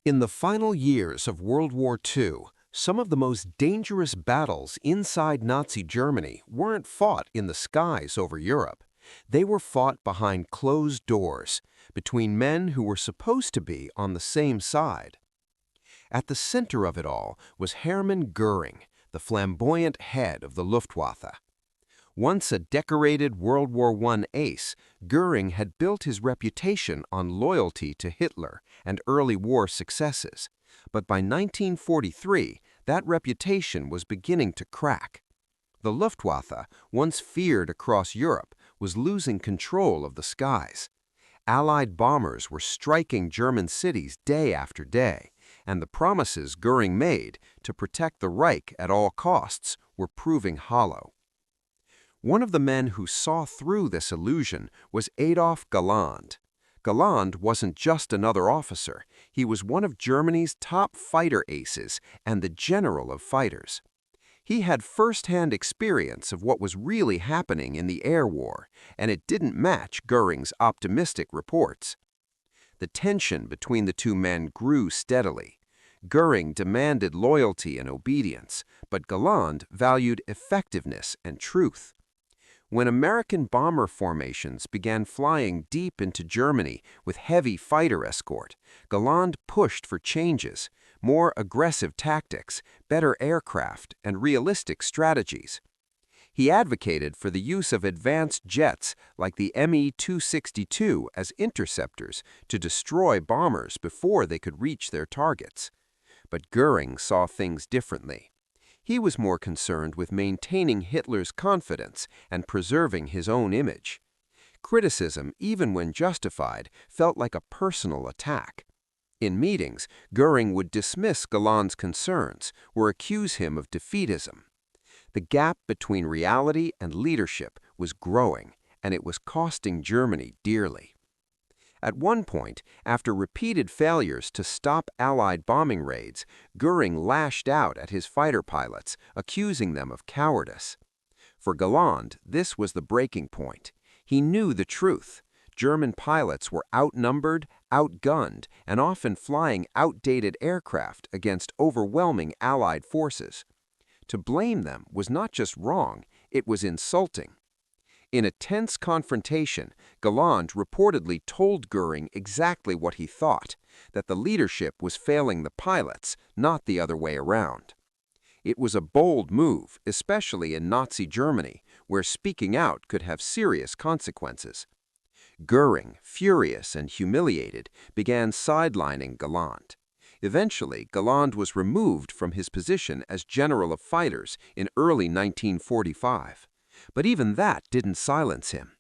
In the final years of World War II, some of the most dangerous battles inside Nazi Germany weren't fought in the skies over Europe. They were fought behind closed doors, between men who were supposed to be on the same side. At the center of it all was Hermann Göring, the flamboyant head of the Luftwaffe. Once a decorated World War I ace, Göring had built his reputation on loyalty to Hitler and early war successes. But by 1943, that reputation was beginning to crack. The Luftwaffe, once feared across Europe, was losing control of the skies. Allied bombers were striking German cities day after day, and the promises Göring made to protect the Reich at all costs were proving hollow. One of the men who saw through this illusion was Adolf Galland. Galland wasn't just another officer, he was one of Germany's top fighter aces and the general of fighters. He had first-hand experience of what was really happening in the air war, and it didn't match Göring's optimistic reports. The tension between the two men grew steadily. Göring demanded loyalty and obedience, but Galland valued effectiveness and truth. When American bomber formations began flying deep into Germany with heavy fighter escort, Galland pushed for changes, more aggressive tactics, better aircraft, and realistic strategies. He advocated for the use of advanced jets like the Me-262 as interceptors to destroy bombers before they could reach their targets. But Göring saw things differently. He was more concerned with maintaining Hitler's confidence and preserving his own image. Criticism, even when justified, felt like a personal attack. In meetings, Göring would dismiss Galland's concerns or accuse him of defeatism. The gap between reality and leadership was growing, and it was costing Germany dearly. At one point, after repeated failures to stop Allied bombing raids, Göring lashed out at his fighter pilots, accusing them of cowardice. For Galland, this was the breaking point. He knew the truth. German pilots were outnumbered, outgunned, and often flying outdated aircraft against overwhelming Allied forces. To blame them was not just wrong, it was insulting. In a tense confrontation, Galland reportedly told Göring exactly what he thought, that the leadership was failing the pilots, not the other way around. It was a bold move, especially in Nazi Germany, where speaking out could have serious consequences. Göring, furious and humiliated, began sidelining Galland. Eventually, Galland was removed from his position as General of Fighters in early 1945. But even that didn't silence him.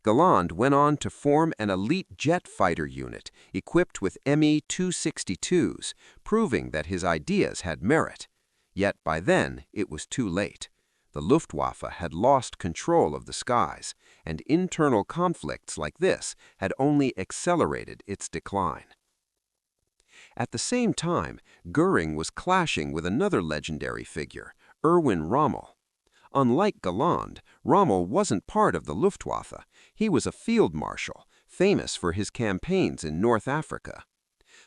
Galland went on to form an elite jet fighter unit equipped with Me-262s, proving that his ideas had merit. Yet by then, it was too late. The Luftwaffe had lost control of the skies, and internal conflicts like this had only accelerated its decline. At the same time, Göring was clashing with another legendary figure, Erwin Rommel. Unlike Galland, Rommel wasn't part of the Luftwaffe. He was a field marshal, famous for his campaigns in North Africa.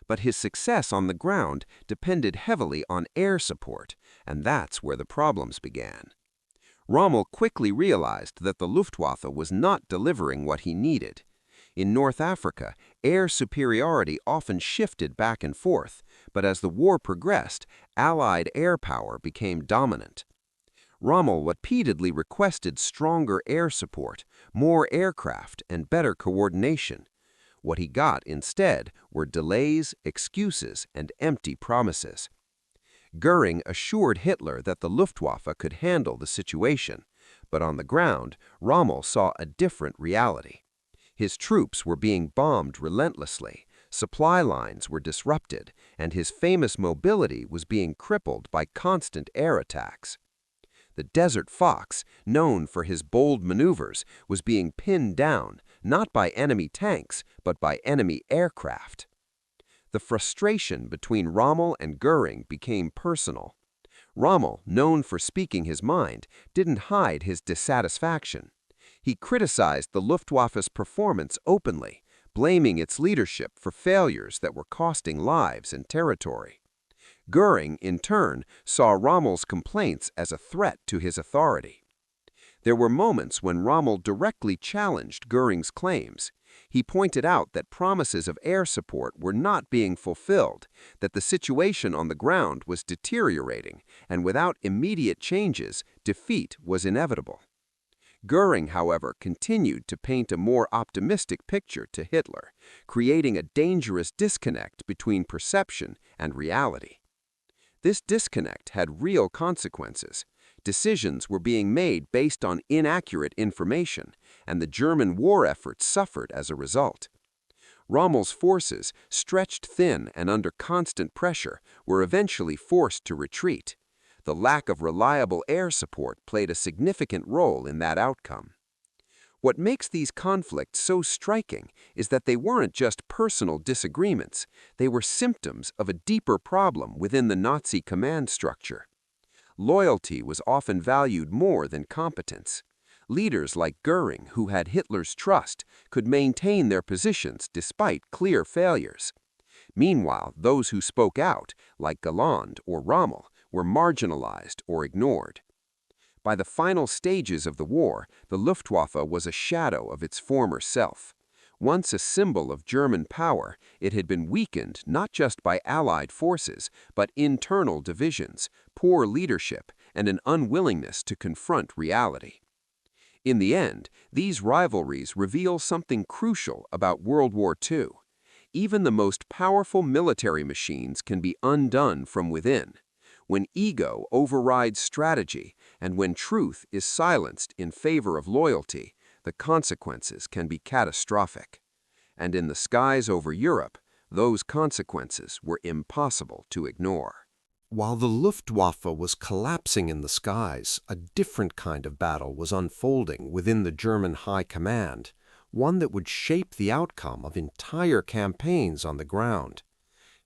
But his success on the ground depended heavily on air support, and that's where the problems began. Rommel quickly realized that the Luftwaffe was not delivering what he needed. In North Africa, air superiority often shifted back and forth, but as the war progressed, Allied air power became dominant. Rommel repeatedly requested stronger air support, more aircraft, and better coordination. What he got instead were delays, excuses, and empty promises. Göring assured Hitler that the Luftwaffe could handle the situation, but on the ground, Rommel saw a different reality. His troops were being bombed relentlessly, supply lines were disrupted, and his famous mobility was being crippled by constant air attacks. The Desert Fox, known for his bold maneuvers, was being pinned down, not by enemy tanks, but by enemy aircraft. The frustration between Rommel and Göring became personal. Rommel, known for speaking his mind, didn't hide his dissatisfaction. He criticized the Luftwaffe's performance openly, blaming its leadership for failures that were costing lives and territory. Göring, in turn, saw Rommel's complaints as a threat to his authority. There were moments when Rommel directly challenged Göring's claims. He pointed out that promises of air support were not being fulfilled, that the situation on the ground was deteriorating, and without immediate changes, defeat was inevitable. Göring, however, continued to paint a more optimistic picture to Hitler, creating a dangerous disconnect between perception and reality. This disconnect had real consequences. Decisions were being made based on inaccurate information, and the German war effort suffered as a result. Rommel's forces, stretched thin and under constant pressure, were eventually forced to retreat. The lack of reliable air support played a significant role in that outcome. What makes these conflicts so striking is that they weren't just personal disagreements, they were symptoms of a deeper problem within the Nazi command structure. Loyalty was often valued more than competence. Leaders like Göring, who had Hitler's trust, could maintain their positions despite clear failures. Meanwhile, those who spoke out, like Galland or Rommel, were marginalized or ignored. By the final stages of the war, the Luftwaffe was a shadow of its former self. Once a symbol of German power, it had been weakened not just by Allied forces, but internal divisions, poor leadership, and an unwillingness to confront reality. In the end, these rivalries reveal something crucial about World War II. Even the most powerful military machines can be undone from within. When ego overrides strategy, and when truth is silenced in favor of loyalty, the consequences can be catastrophic. And in the skies over Europe, those consequences were impossible to ignore. While the Luftwaffe was collapsing in the skies, a different kind of battle was unfolding within the German High Command, one that would shape the outcome of entire campaigns on the ground.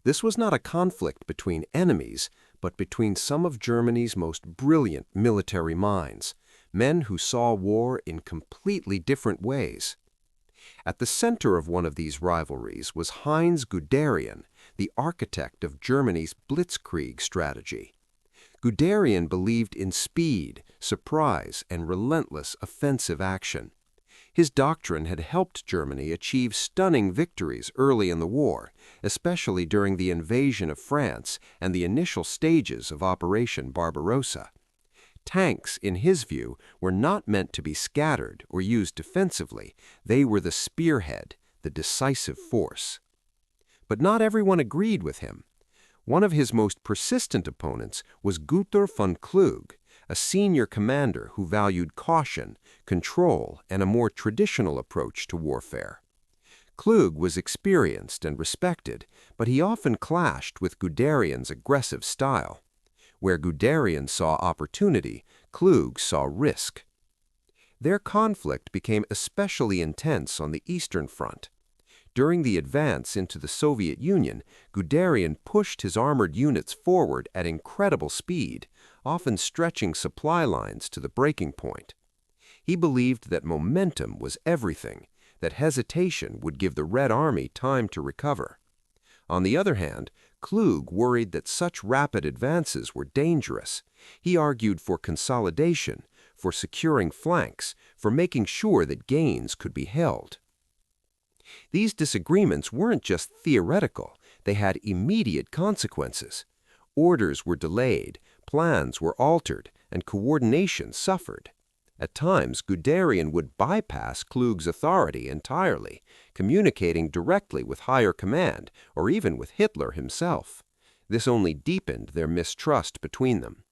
This was not a conflict between enemies, but between some of Germany's most brilliant military minds, men who saw war in completely different ways. At the center of one of these rivalries was Heinz Guderian, the architect of Germany's blitzkrieg strategy. Guderian believed in speed, surprise, and relentless offensive action. His doctrine had helped Germany achieve stunning victories early in the war, especially during the invasion of France and the initial stages of Operation Barbarossa. Tanks, in his view, were not meant to be scattered or used defensively. They were the spearhead, the decisive force. But not everyone agreed with him. One of his most persistent opponents was Günther von Kluge, a senior commander who valued caution, control, and a more traditional approach to warfare. Kluge was experienced and respected, but he often clashed with Guderian's aggressive style. Where Guderian saw opportunity, Kluge saw risk. Their conflict became especially intense on the Eastern Front. During the advance into the Soviet Union, Guderian pushed his armored units forward at incredible speed, often stretching supply lines to the breaking point. He believed that momentum was everything, that hesitation would give the Red Army time to recover. On the other hand, Kluge worried that such rapid advances were dangerous. He argued for consolidation, for securing flanks, for making sure that gains could be held. These disagreements weren't just theoretical, they had immediate consequences. Orders were delayed, plans were altered, and coordination suffered. At times, Guderian would bypass Kluge's authority entirely, communicating directly with higher command or even with Hitler himself. This only deepened their mistrust between them.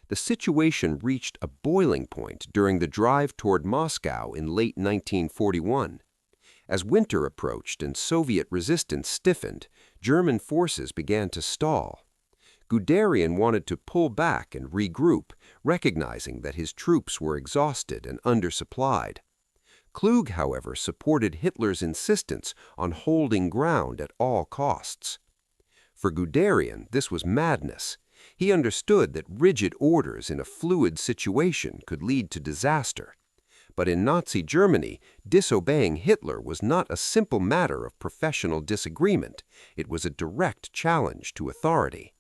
The situation reached a boiling point during the drive toward Moscow in late 1941. As winter approached and Soviet resistance stiffened, German forces began to stall. Guderian wanted to pull back and regroup, recognizing that his troops were exhausted and undersupplied. Kluge, however, supported Hitler's insistence on holding ground at all costs. For Guderian, this was madness. He understood that rigid orders in a fluid situation could lead to disaster. But in Nazi Germany, disobeying Hitler was not a simple matter of professional disagreement. It was a direct challenge to authority.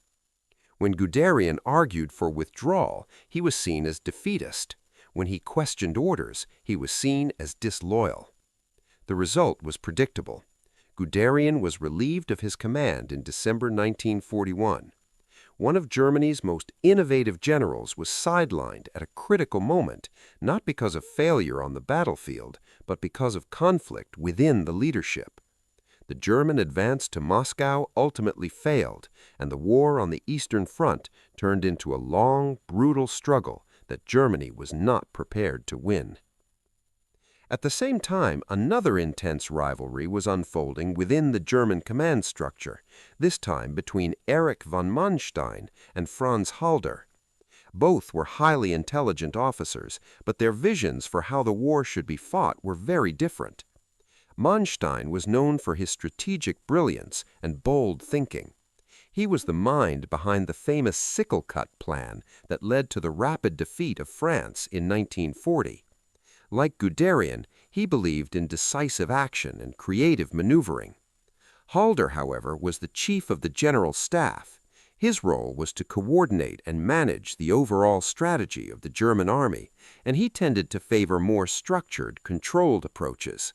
When Guderian argued for withdrawal, he was seen as defeatist. When he questioned orders, he was seen as disloyal. The result was predictable. Guderian was relieved of his command in December 1941. One of Germany's most innovative generals was sidelined at a critical moment, not because of failure on the battlefield, but because of conflict within the leadership. The German advance to Moscow ultimately failed, and the war on the Eastern Front turned into a long, brutal struggle that Germany was not prepared to win. At the same time, another intense rivalry was unfolding within the German command structure, this time between Erich von Manstein and Franz Halder. Both were highly intelligent officers, but their visions for how the war should be fought were very different. Manstein was known for his strategic brilliance and bold thinking. He was the mind behind the famous sickle cut plan that led to the rapid defeat of France in 1940. Like Guderian, he believed in decisive action and creative maneuvering. Halder, however, was the chief of the general staff. His role was to coordinate and manage the overall strategy of the German army, and he tended to favor more structured, controlled approaches.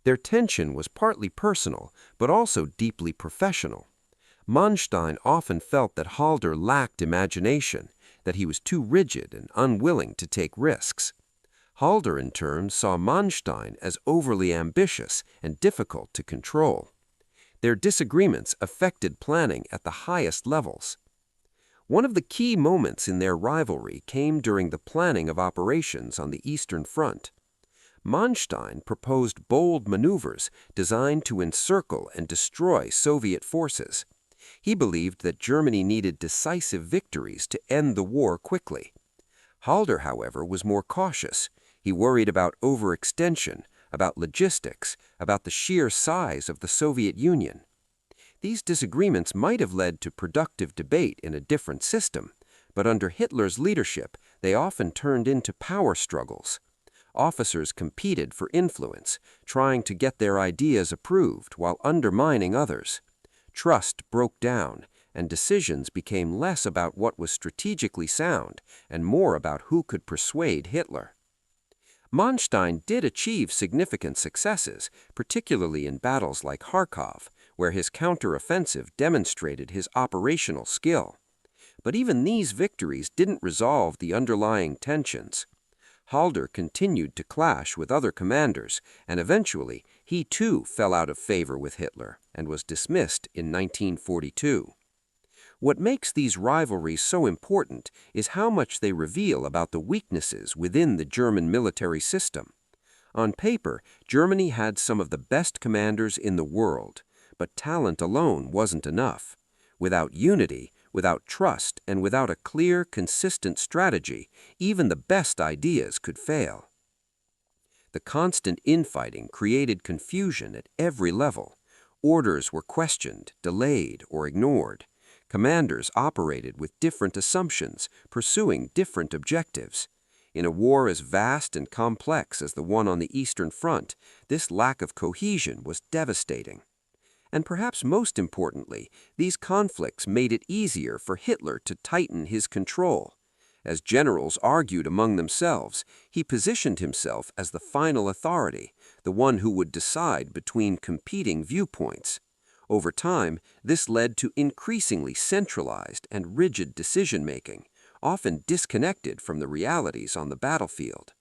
Their tension was partly personal, but also deeply professional. Manstein often felt that Halder lacked imagination, that he was too rigid and unwilling to take risks. Halder, in turn, saw Manstein as overly ambitious and difficult to control. Their disagreements affected planning at the highest levels. One of the key moments in their rivalry came during the planning of operations on the Eastern Front. Manstein proposed bold maneuvers designed to encircle and destroy Soviet forces. He believed that Germany needed decisive victories to end the war quickly. Halder, however, was more cautious. He worried about overextension, about logistics, about the sheer size of the Soviet Union. These disagreements might have led to productive debate in a different system, but under Hitler's leadership, they often turned into power struggles. Officers competed for influence, trying to get their ideas approved while undermining others. Trust broke down, and decisions became less about what was strategically sound and more about who could persuade Hitler. Manstein did achieve significant successes, particularly in battles like Kharkov, where his counteroffensive demonstrated his operational skill. But even these victories didn't resolve the underlying tensions. Halder continued to clash with other commanders, and eventually he too fell out of favor with Hitler and was dismissed in 1942. What makes these rivalries so important is how much they reveal about the weaknesses within the German military system. On paper, Germany had some of the best commanders in the world, but talent alone wasn't enough. Without unity, without trust, and without a clear, consistent strategy, even the best ideas could fail. The constant infighting created confusion at every level. Orders were questioned, delayed, or ignored. Commanders operated with different assumptions, pursuing different objectives. In a war as vast and complex as the one on the Eastern Front, this lack of cohesion was devastating. And perhaps most importantly, these conflicts made it easier for Hitler to tighten his control. As generals argued among themselves, he positioned himself as the final authority, the one who would decide between competing viewpoints. Over time, this led to increasingly centralized and rigid decision-making, often disconnected from the realities on the battlefield.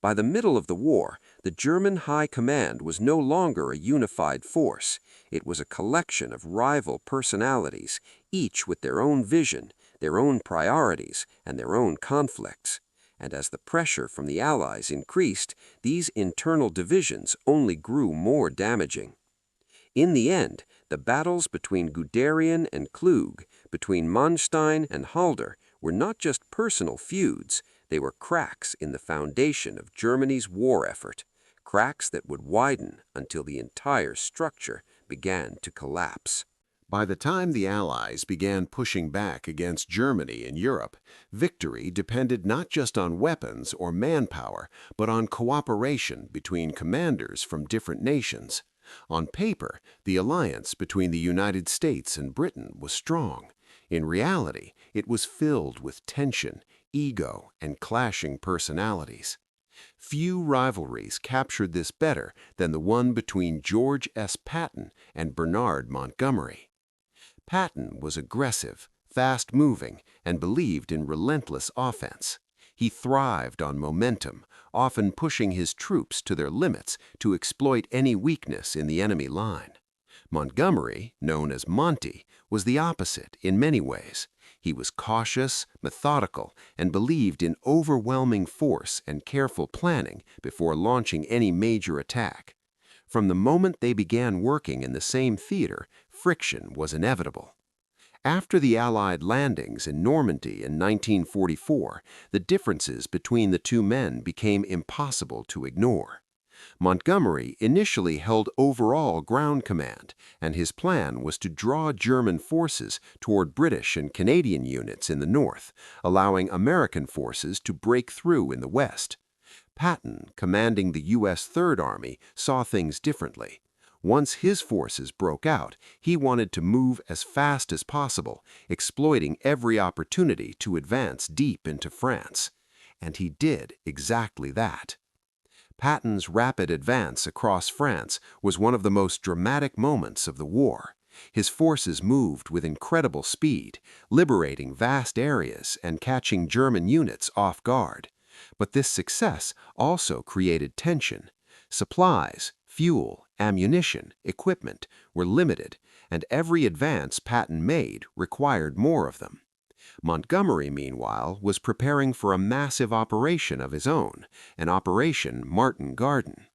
By the middle of the war, the German High Command was no longer a unified force. It was a collection of rival personalities, each with their own vision, their own priorities, and their own conflicts. And as the pressure from the Allies increased, these internal divisions only grew more damaging. In the end, the battles between Guderian and Klug, between Manstein and Halder, were not just personal feuds, they were cracks in the foundation of Germany's war effort, cracks that would widen until the entire structure began to collapse. By the time the Allies began pushing back against Germany in Europe, victory depended not just on weapons or manpower, but on cooperation between commanders from different nations. On paper, the alliance between the United States and Britain was strong. In reality, it was filled with tension, ego, and clashing personalities. Few rivalries captured this better than the one between George S. Patton and Bernard Montgomery. Patton was aggressive, fast-moving, and believed in relentless offense. He thrived on momentum, often pushing his troops to their limits to exploit any weakness in the enemy line. Montgomery, known as Monty, was the opposite in many ways. He was cautious, methodical, and believed in overwhelming force and careful planning before launching any major attack. From the moment they began working in the same theater, friction was inevitable. After the Allied landings in Normandy in 1944, the differences between the two men became impossible to ignore. Montgomery initially held overall ground command, and his plan was to draw German forces toward British and Canadian units in the north, allowing American forces to break through in the west. Patton, commanding the U.S. Third Army, saw things differently. Once his forces broke out, he wanted to move as fast as possible, exploiting every opportunity to advance deep into France. And he did exactly that. Patton's rapid advance across France was one of the most dramatic moments of the war. His forces moved with incredible speed, liberating vast areas and catching German units off guard. But this success also created tension. Supplies, fuel, ammunition, equipment were limited, and every advance Patton made required more of them. Montgomery, meanwhile, was preparing for a massive operation of his own, an Operation Martin Garden.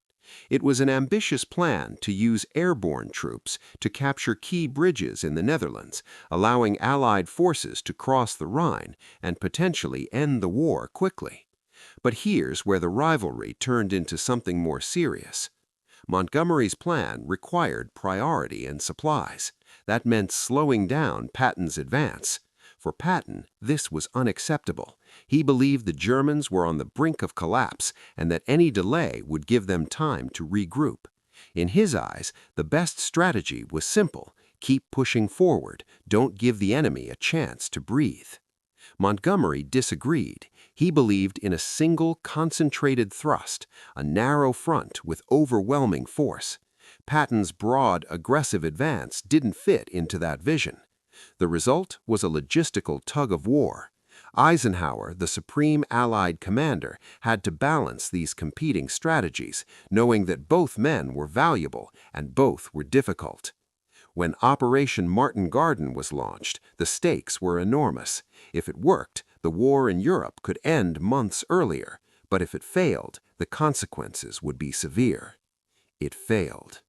It was an ambitious plan to use airborne troops to capture key bridges in the Netherlands, allowing Allied forces to cross the Rhine and potentially end the war quickly. But here's where the rivalry turned into something more serious. Montgomery's plan required priority in supplies. That meant slowing down Patton's advance. For Patton, this was unacceptable. He believed the Germans were on the brink of collapse and that any delay would give them time to regroup. In his eyes, the best strategy was simple: keep pushing forward, don't give the enemy a chance to breathe. Montgomery disagreed. He believed in a single concentrated thrust, a narrow front with overwhelming force. Patton's broad, aggressive advance didn't fit into that vision. The result was a logistical tug-of-war. Eisenhower, the supreme Allied commander, had to balance these competing strategies, knowing that both men were valuable and both were difficult. When Operation Martin Garden was launched, the stakes were enormous. If it worked, the war in Europe could end months earlier, but if it failed, the consequences would be severe. It failed.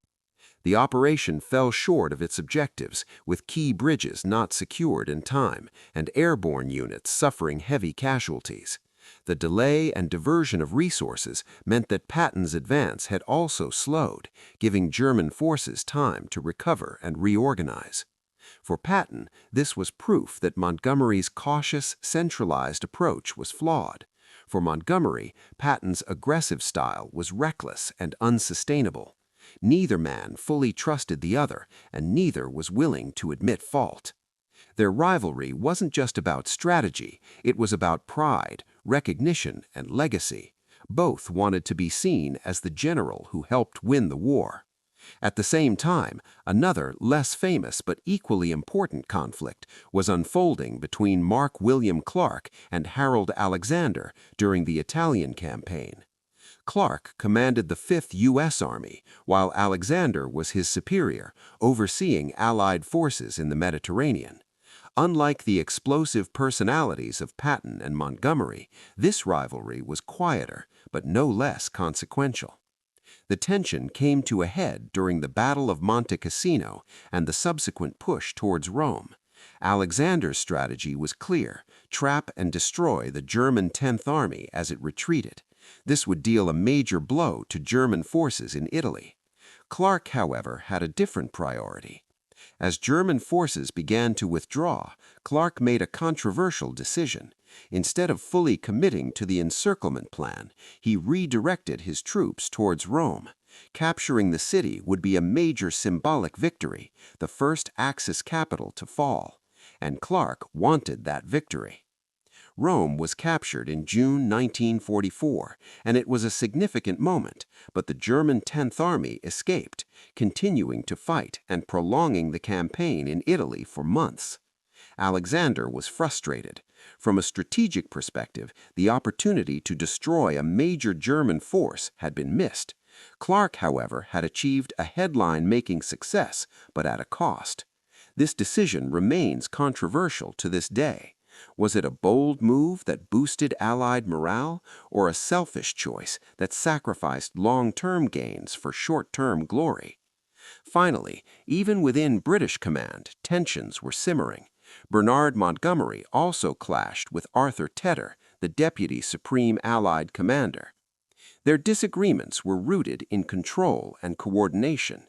The operation fell short of its objectives, with key bridges not secured in time and airborne units suffering heavy casualties. The delay and diversion of resources meant that Patton's advance had also slowed, giving German forces time to recover and reorganize. For Patton, this was proof that Montgomery's cautious, centralized approach was flawed. For Montgomery, Patton's aggressive style was reckless and unsustainable. Neither man fully trusted the other, and neither was willing to admit fault. Their rivalry wasn't just about strategy, it was about pride, recognition, and legacy. Both wanted to be seen as the general who helped win the war. At the same time, another, less famous but equally important conflict was unfolding between Mark William Clark and Harold Alexander during the Italian campaign. Clark commanded the 5th U.S. Army, while Alexander was his superior, overseeing Allied forces in the Mediterranean. Unlike the explosive personalities of Patton and Montgomery, this rivalry was quieter, but no less consequential. The tension came to a head during the Battle of Monte Cassino and the subsequent push towards Rome. Alexander's strategy was clear: trap and destroy the German 10th Army as it retreated. This would deal a major blow to German forces in Italy. Clark, however, had a different priority. As German forces began to withdraw, Clark made a controversial decision. Instead of fully committing to the encirclement plan, he redirected his troops towards Rome. Capturing the city would be a major symbolic victory, the first Axis capital to fall, and Clark wanted that victory. Rome was captured in June 1944, and it was a significant moment, but the German 10th Army escaped, continuing to fight and prolonging the campaign in Italy for months. Alexander was frustrated. From a strategic perspective, the opportunity to destroy a major German force had been missed. Clark, however, had achieved a headline-making success, but at a cost. This decision remains controversial to this day. Was it a bold move that boosted Allied morale, or a selfish choice that sacrificed long-term gains for short-term glory? Finally, even within British command, tensions were simmering. Bernard Montgomery also clashed with Arthur Tedder, the Deputy Supreme Allied Commander. Their disagreements were rooted in control and coordination.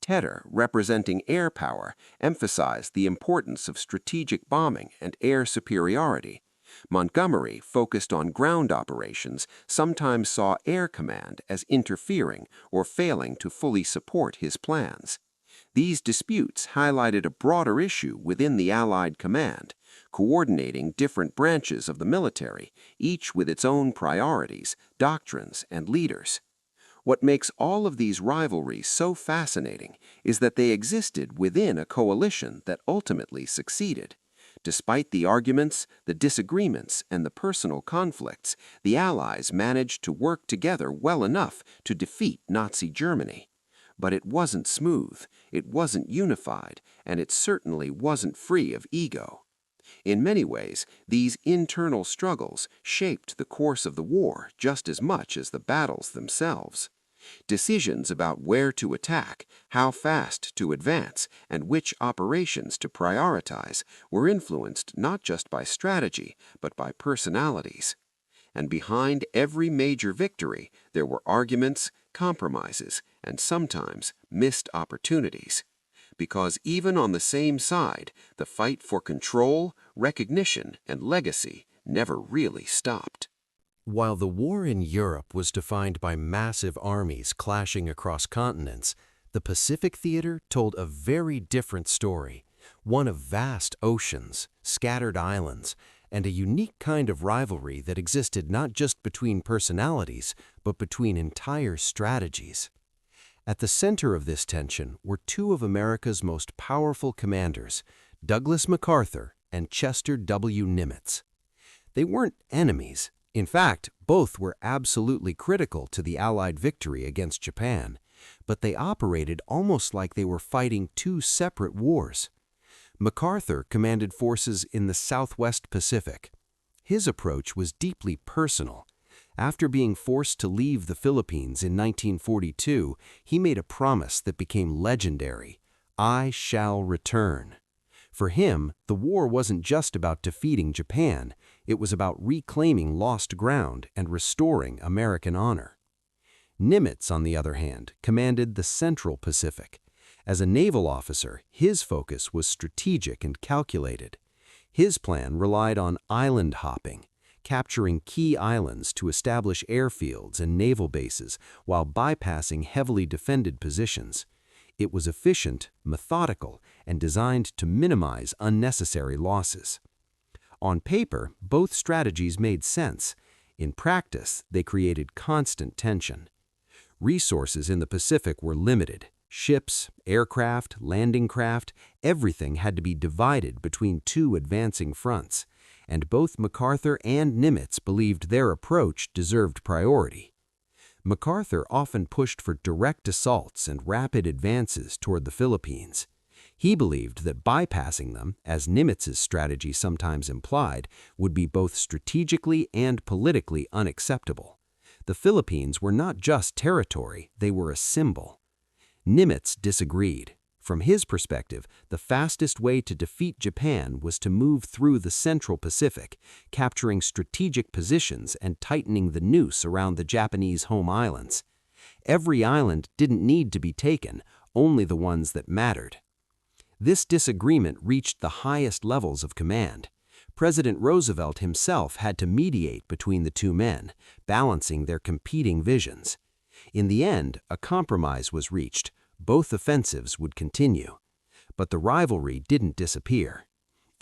Tedder, representing air power, emphasized the importance of strategic bombing and air superiority. Montgomery, focused on ground operations, sometimes saw air command as interfering or failing to fully support his plans. These disputes highlighted a broader issue within the Allied command, coordinating different branches of the military, each with its own priorities, doctrines, and leaders. What makes all of these rivalries so fascinating is that they existed within a coalition that ultimately succeeded. Despite the arguments, the disagreements, and the personal conflicts, the Allies managed to work together well enough to defeat Nazi Germany. But it wasn't smooth, it wasn't unified, and it certainly wasn't free of ego. In many ways, these internal struggles shaped the course of the war just as much as the battles themselves. Decisions about where to attack, how fast to advance, and which operations to prioritize were influenced not just by strategy, but by personalities. And behind every major victory, there were arguments, compromises, and sometimes missed opportunities. Because even on the same side, the fight for control, recognition, and legacy never really stopped. While the war in Europe was defined by massive armies clashing across continents, the Pacific theater told a very different story, one of vast oceans, scattered islands, and a unique kind of rivalry that existed not just between personalities, but between entire strategies. At the center of this tension were two of America's most powerful commanders, Douglas MacArthur and Chester W. Nimitz. They weren't enemies. In fact, both were absolutely critical to the Allied victory against Japan, but they operated almost like they were fighting two separate wars. MacArthur commanded forces in the Southwest Pacific. His approach was deeply personal. After being forced to leave the Philippines in 1942, he made a promise that became legendary: "I shall return." For him, the war wasn't just about defeating Japan, it was about reclaiming lost ground and restoring American honor. Nimitz, on the other hand, commanded the Central Pacific. As a naval officer, his focus was strategic and calculated. His plan relied on island hopping, capturing key islands to establish airfields and naval bases while bypassing heavily defended positions. It was efficient, methodical, and designed to minimize unnecessary losses. On paper, both strategies made sense. In practice, they created constant tension. Resources in the Pacific were limited. Ships, aircraft, landing craft, everything had to be divided between two advancing fronts, and both MacArthur and Nimitz believed their approach deserved priority. MacArthur often pushed for direct assaults and rapid advances toward the Philippines. He believed that bypassing them, as Nimitz's strategy sometimes implied, would be both strategically and politically unacceptable. The Philippines were not just territory, they were a symbol. Nimitz disagreed. From his perspective, the fastest way to defeat Japan was to move through the Central Pacific, capturing strategic positions and tightening the noose around the Japanese home islands. Every island didn't need to be taken, only the ones that mattered. This disagreement reached the highest levels of command. President Roosevelt himself had to mediate between the two men, balancing their competing visions. In the end, a compromise was reached. Both offensives would continue. But the rivalry didn't disappear.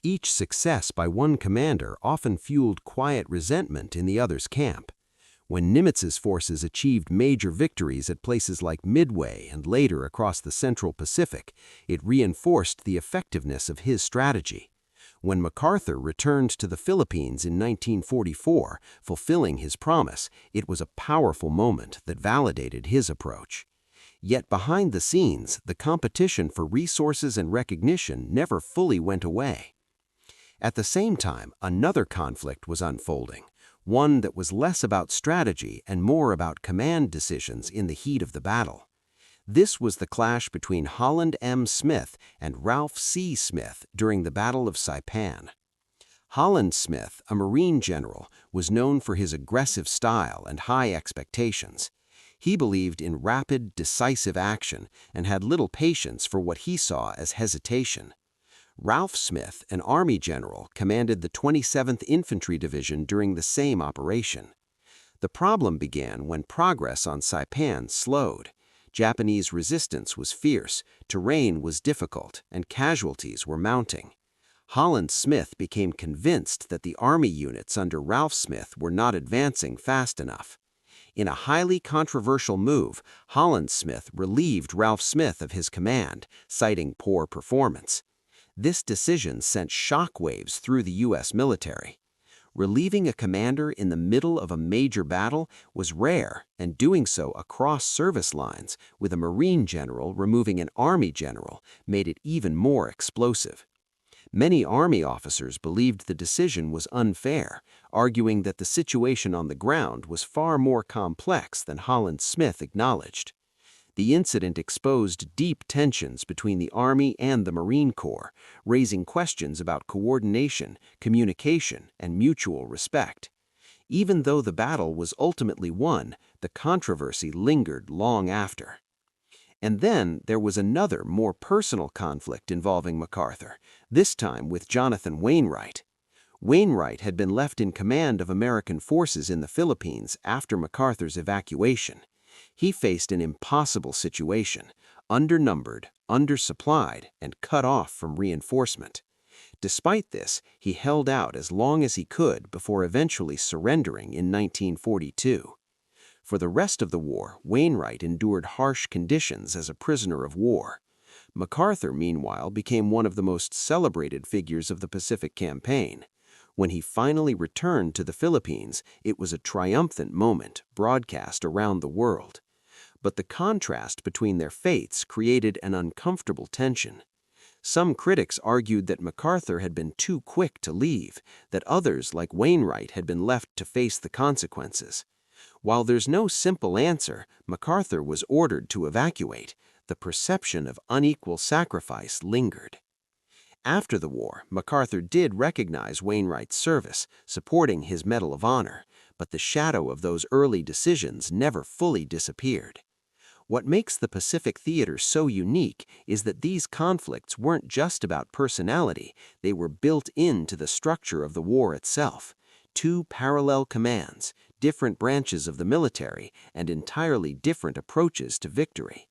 Each success by one commander often fueled quiet resentment in the other's camp. When Nimitz's forces achieved major victories at places like Midway and later across the Central Pacific, it reinforced the effectiveness of his strategy. When MacArthur returned to the Philippines in 1944, fulfilling his promise, it was a powerful moment that validated his approach. Yet behind the scenes, the competition for resources and recognition never fully went away. At the same time, another conflict was unfolding, one that was less about strategy and more about command decisions in the heat of the battle. This was the clash between Holland M. Smith and Ralph C. Smith during the Battle of Saipan. Holland Smith, a Marine general, was known for his aggressive style and high expectations. He believed in rapid, decisive action and had little patience for what he saw as hesitation. Ralph Smith, an Army general, commanded the 27th Infantry Division during the same operation. The problem began when progress on Saipan slowed. Japanese resistance was fierce, terrain was difficult, and casualties were mounting. Holland Smith became convinced that the Army units under Ralph Smith were not advancing fast enough. In a highly controversial move, Holland Smith relieved Ralph Smith of his command, citing poor performance. This decision sent shockwaves through the U.S. military. Relieving a commander in the middle of a major battle was rare, and doing so across service lines, with a Marine general removing an Army general, made it even more explosive. Many Army officers believed the decision was unfair, arguing that the situation on the ground was far more complex than Holland Smith acknowledged. The incident exposed deep tensions between the Army and the Marine Corps, raising questions about coordination, communication, and mutual respect. Even though the battle was ultimately won, the controversy lingered long after. And then there was another, more personal conflict involving MacArthur, this time with Jonathan Wainwright. Wainwright had been left in command of American forces in the Philippines after MacArthur's evacuation. He faced an impossible situation, undernumbered, undersupplied, and cut off from reinforcement. Despite this, he held out as long as he could before eventually surrendering in 1942. For the rest of the war, Wainwright endured harsh conditions as a prisoner of war. MacArthur, meanwhile, became one of the most celebrated figures of the Pacific Campaign. When he finally returned to the Philippines, it was a triumphant moment broadcast around the world. But the contrast between their fates created an uncomfortable tension. Some critics argued that MacArthur had been too quick to leave, that others, like Wainwright, had been left to face the consequences. While there's no simple answer, MacArthur was ordered to evacuate. The perception of unequal sacrifice lingered. After the war, MacArthur did recognize Wainwright's service, supporting his Medal of Honor, but the shadow of those early decisions never fully disappeared. What makes the Pacific Theater so unique is that these conflicts weren't just about personality, they were built into the structure of the war itself. Two parallel commands, different branches of the military, and entirely different approaches to victory.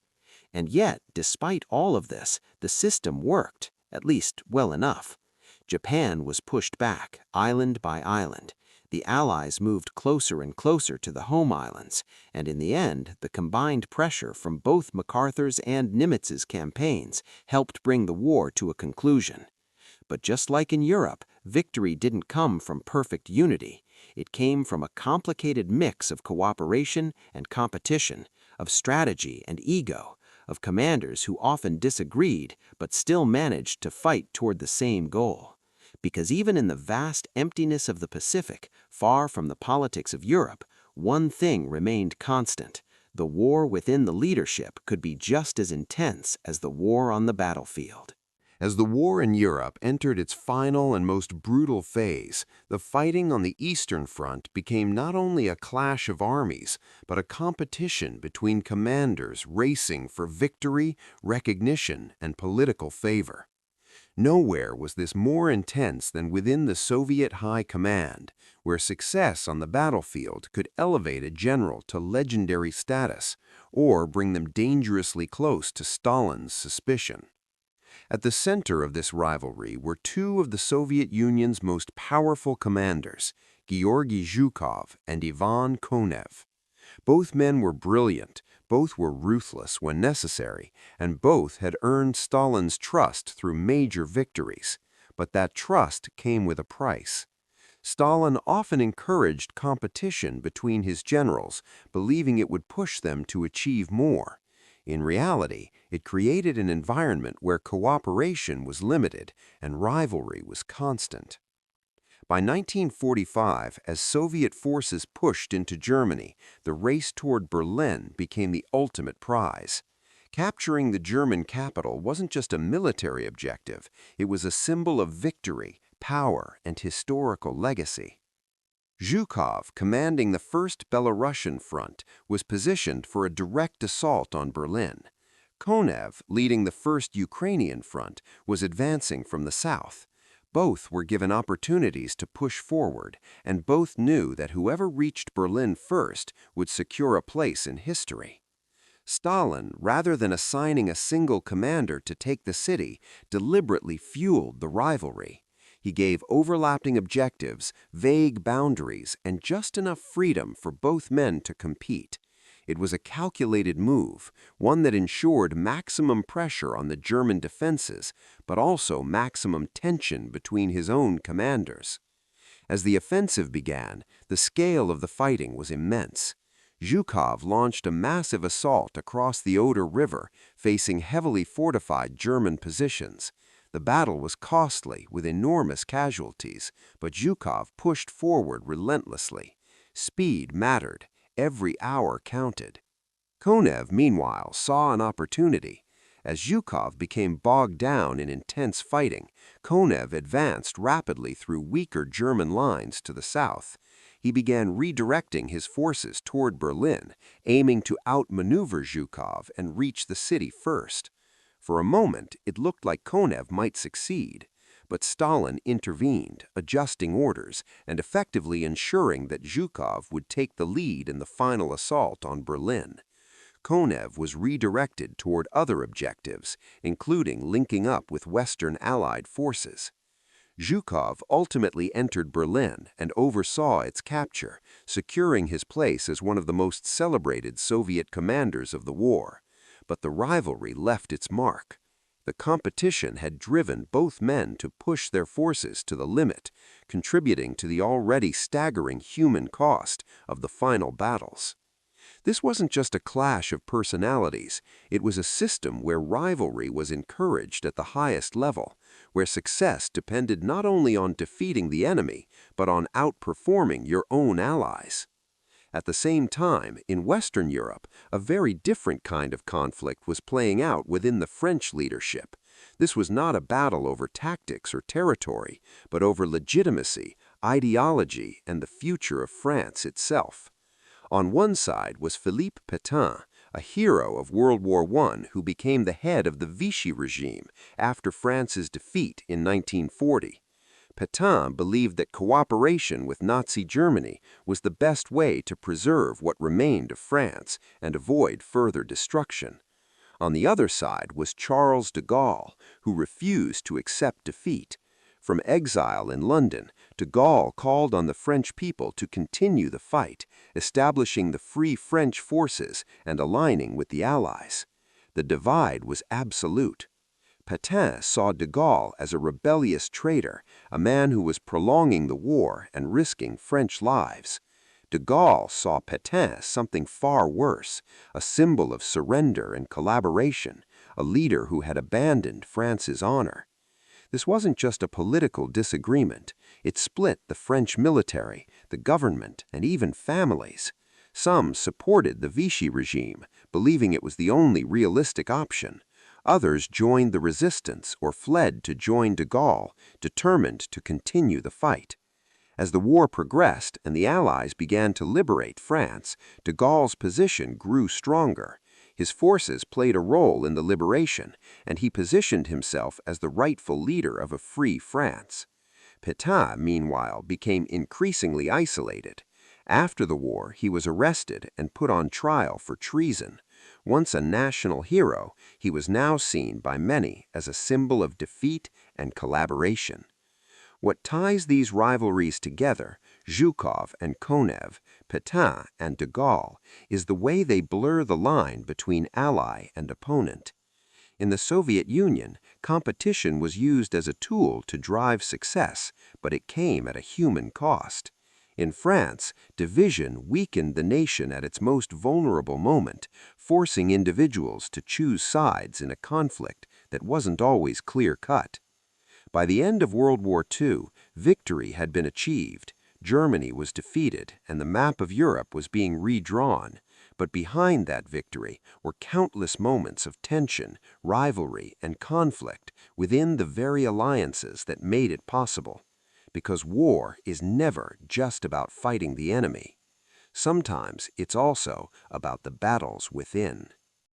And yet, despite all of this, the system worked. At least well enough. Japan was pushed back, island by island. The Allies moved closer and closer to the home islands, and in the end, the combined pressure from both MacArthur's and Nimitz's campaigns helped bring the war to a conclusion. But just like in Europe, victory didn't come from perfect unity. It came from a complicated mix of cooperation and competition, of strategy and ego, of commanders who often disagreed but still managed to fight toward the same goal. Because even in the vast emptiness of the Pacific, far from the politics of Europe, one thing remained constant. The war within the leadership could be just as intense as the war on the battlefield. As the war in Europe entered its final and most brutal phase, the fighting on the Eastern Front became not only a clash of armies, but a competition between commanders racing for victory, recognition, and political favor. Nowhere was this more intense than within the Soviet High Command, where success on the battlefield could elevate a general to legendary status or bring them dangerously close to Stalin's suspicion. At the center of this rivalry were two of the Soviet Union's most powerful commanders, Georgy Zhukov and Ivan Konev. Both men were brilliant, both were ruthless when necessary, and both had earned Stalin's trust through major victories. But that trust came with a price. Stalin often encouraged competition between his generals, believing it would push them to achieve more. In reality, it created an environment where cooperation was limited and rivalry was constant. By 1945, as Soviet forces pushed into Germany, the race toward Berlin became the ultimate prize. Capturing the German capital wasn't just a military objective, it was a symbol of victory, power, and historical legacy. Zhukov, commanding the First Belarusian Front, was positioned for a direct assault on Berlin. Konev, leading the First Ukrainian Front, was advancing from the south. Both were given opportunities to push forward, and both knew that whoever reached Berlin first would secure a place in history. Stalin, rather than assigning a single commander to take the city, deliberately fueled the rivalry. He gave overlapping objectives, vague boundaries, and just enough freedom for both men to compete. It was a calculated move, one that ensured maximum pressure on the German defenses, but also maximum tension between his own commanders. As the offensive began, the scale of the fighting was immense. Zhukov launched a massive assault across the Oder River, facing heavily fortified German positions. The battle was costly, with enormous casualties, but Zhukov pushed forward relentlessly. Speed mattered. Every hour counted. Konev, meanwhile, saw an opportunity. As Zhukov became bogged down in intense fighting, Konev advanced rapidly through weaker German lines to the south. He began redirecting his forces toward Berlin, aiming to outmaneuver Zhukov and reach the city first. For a moment, it looked like Konev might succeed. But Stalin intervened, adjusting orders and effectively ensuring that Zhukov would take the lead in the final assault on Berlin. Konev was redirected toward other objectives, including linking up with Western Allied forces. Zhukov ultimately entered Berlin and oversaw its capture, securing his place as one of the most celebrated Soviet commanders of the war. But the rivalry left its mark. The competition had driven both men to push their forces to the limit, contributing to the already staggering human cost of the final battles. This wasn't just a clash of personalities, it was a system where rivalry was encouraged at the highest level, where success depended not only on defeating the enemy, but on outperforming your own allies. At the same time, in Western Europe, a very different kind of conflict was playing out within the French leadership. This was not a battle over tactics or territory, but over legitimacy, ideology, and the future of France itself. On one side was Philippe Pétain, a hero of World War I who became the head of the Vichy regime after France's defeat in 1940. Pétain believed that cooperation with Nazi Germany was the best way to preserve what remained of France and avoid further destruction. On the other side was Charles de Gaulle, who refused to accept defeat. From exile in London, de Gaulle called on the French people to continue the fight, establishing the Free French forces and aligning with the Allies. The divide was absolute. Pétain saw de Gaulle as a rebellious traitor, a man who was prolonging the war and risking French lives. De Gaulle saw Pétain as something far worse, a symbol of surrender and collaboration, a leader who had abandoned France's honor. This wasn't just a political disagreement. It split the French military, the government, and even families. Some supported the Vichy regime, believing it was the only realistic option. Others joined the resistance or fled to join de Gaulle, determined to continue the fight. As the war progressed and the Allies began to liberate France, de Gaulle's position grew stronger. His forces played a role in the liberation, and he positioned himself as the rightful leader of a free France. Patton, meanwhile, became increasingly isolated. After the war, he was arrested and put on trial for treason. Once a national hero, he was now seen by many as a symbol of defeat and collaboration. What ties these rivalries together, Zhukov and Konev, Patton and de Gaulle, is the way they blur the line between ally and opponent. In the Soviet Union, competition was used as a tool to drive success, but it came at a human cost. In France, division weakened the nation at its most vulnerable moment, forcing individuals to choose sides in a conflict that wasn't always clear-cut. By the end of World War II, victory had been achieved. Germany was defeated, and the map of Europe was being redrawn. But behind that victory were countless moments of tension, rivalry, and conflict within the very alliances that made it possible. Because war is never just about fighting the enemy. Sometimes it's also about the battles within.